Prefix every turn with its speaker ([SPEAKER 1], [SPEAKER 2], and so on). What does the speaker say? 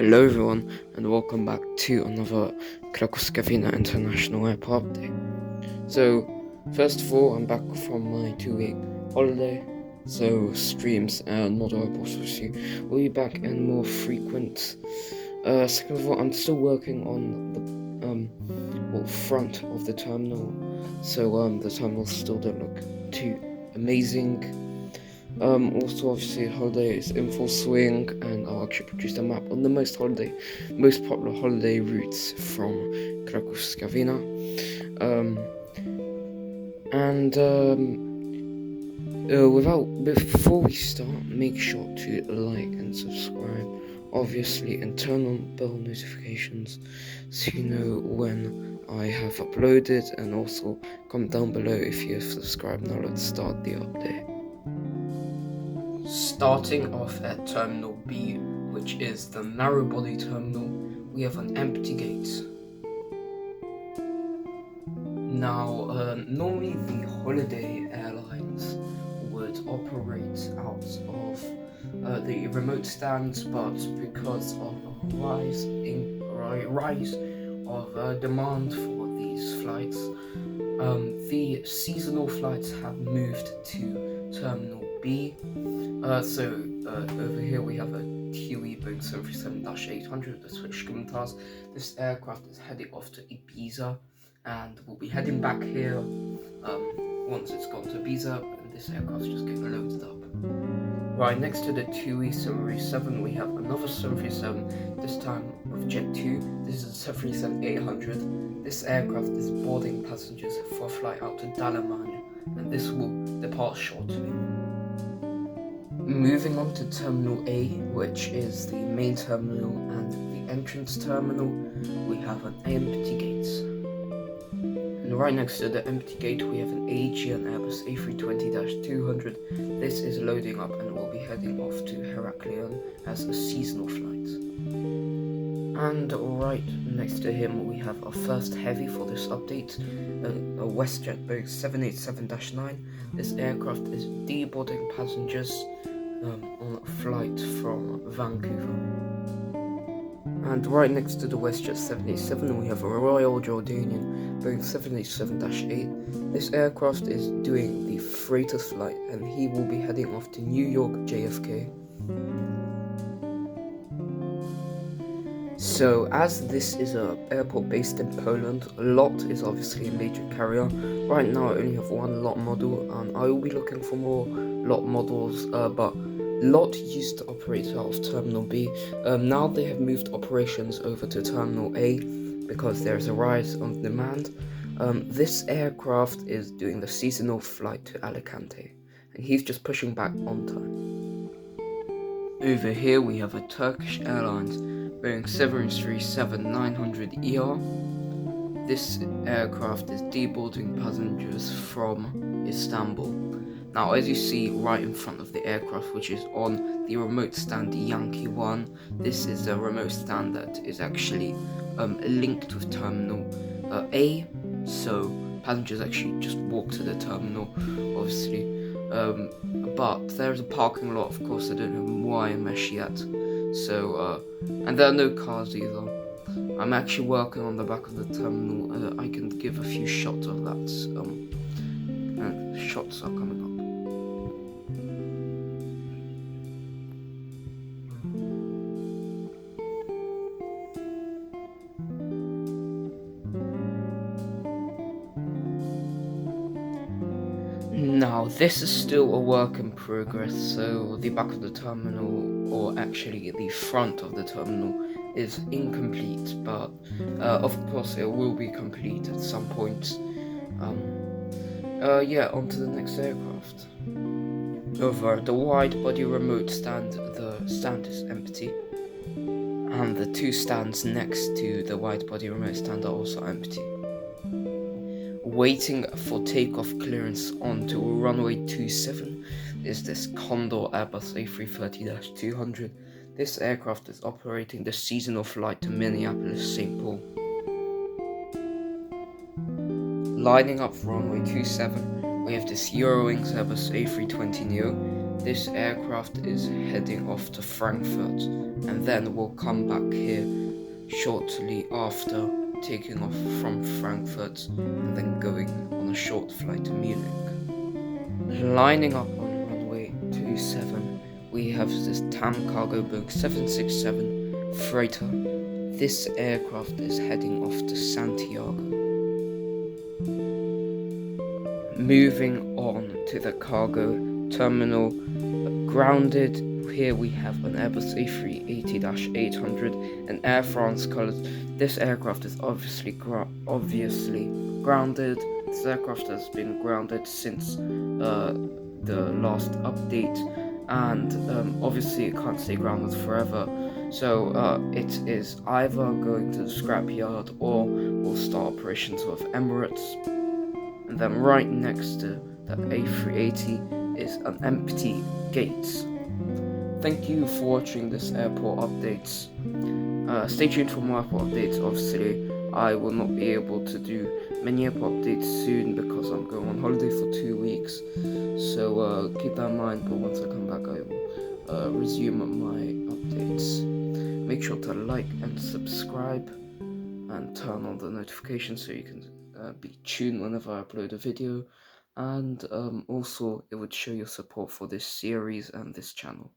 [SPEAKER 1] Hello everyone and welcome back to another KSK International Airport update. So first of all, I'm back from my 2-week holiday, so streams and model reports will be back and more frequent. Second of all, I'm still working on the front of the terminal, so the terminals still don't look too amazing. Also, obviously, holiday is in full swing, and I'll actually produce a map on the most popular holiday routes from Krakowskawina. Before we start, make sure to like and subscribe. Obviously, and turn on bell notifications so you know when I have uploaded, and also comment down below if you have subscribed. Now let's start the update. Starting off at Terminal B, which is the narrow body terminal, we have an empty gate. Now, normally the holiday airlines would operate out of the remote stands, but because of a rise of demand for these flights, the seasonal flights have moved to Terminal B. Over here we have a TUI Boeing 737-800, the switch Gumentars. This aircraft is heading off to Ibiza, and we'll be heading back here once it's gone to Ibiza, and this aircraft's just getting loaded up. Right next to the TUI 737, we have another 737, this time with Jet 2. This is a 737-800. This aircraft is boarding passengers for a flight out to Dalaman, and this will depart shortly. Moving on to Terminal A, which is the main terminal and the entrance terminal, we have an empty gate. And right next to the empty gate, we have an Aegean Airbus A320-200. This is loading up and will be heading off to Heraklion as a seasonal flight. And right next to him, we have our first heavy for this update, a WestJet Boeing 787-9. This aircraft is deboarding passengers on a flight from Vancouver. And right next to the WestJet 787, we have a Royal Jordanian Boeing 787-8. This aircraft is doing the freighter flight, and he will be heading off to New York JFK. So, as this is an airport based in Poland, LOT is obviously a major carrier. Right now I only have one LOT model, and I will be looking for more LOT models, but LOT used to operate out of Terminal B. Now they have moved operations over to Terminal A because there's a rise on demand. This aircraft is doing the seasonal flight to Alicante, and he's just pushing back on time. Over here we have a Turkish Airlines Boeing 737-900ER. This aircraft is deboarding passengers from Istanbul. Now, as you see right in front of the aircraft, which is on the remote stand Yankee 1, this is a remote stand that is actually linked with Terminal A, so passengers actually just walk to the terminal, obviously. But there's a parking lot, of course. I don't have wire mesh yet, so and there are no cars either. I'm actually working on the back of the terminal. I can give a few shots of that. Shots are coming up. Now, this is still a work in progress, so the back of the terminal, or actually the front of the terminal, is incomplete, but of course it will be complete at some point. On to the next aircraft. Over the wide body remote stand, the stand is empty, and the two stands next to the wide body remote stand are also empty. Waiting for takeoff clearance onto runway 27 is this Condor Airbus A330-200. This aircraft is operating the seasonal flight to Minneapolis, St. Paul. Lining up for runway 27, we have this Eurowings Airbus A320neo. this aircraft is heading off to Frankfurt, and then we'll come back here shortly after, taking off from Frankfurt and then going on a short flight to Munich. Lining up on runway 27, we have this TAM cargo Boeing 767 freighter. This aircraft is heading off to Santiago. Moving on to the cargo terminal, grounded, here we have an Airbus A380-800, an Air France colours. This aircraft is obviously grounded. This aircraft has been grounded since the last update, and obviously it can't stay grounded forever. So it is either going to the scrapyard or will start operations with Emirates. And then right next to the A380 is an empty gate. Thank you for watching this airport updates. Stay tuned for more airport updates. Obviously, I will not be able to do many airport updates soon because I'm going on holiday for 2 weeks. So keep that in mind, but once I come back, I will resume my updates. Make sure to like and subscribe and turn on the notifications so you can be tuned whenever I upload a video, and also it would show your support for this series and this channel.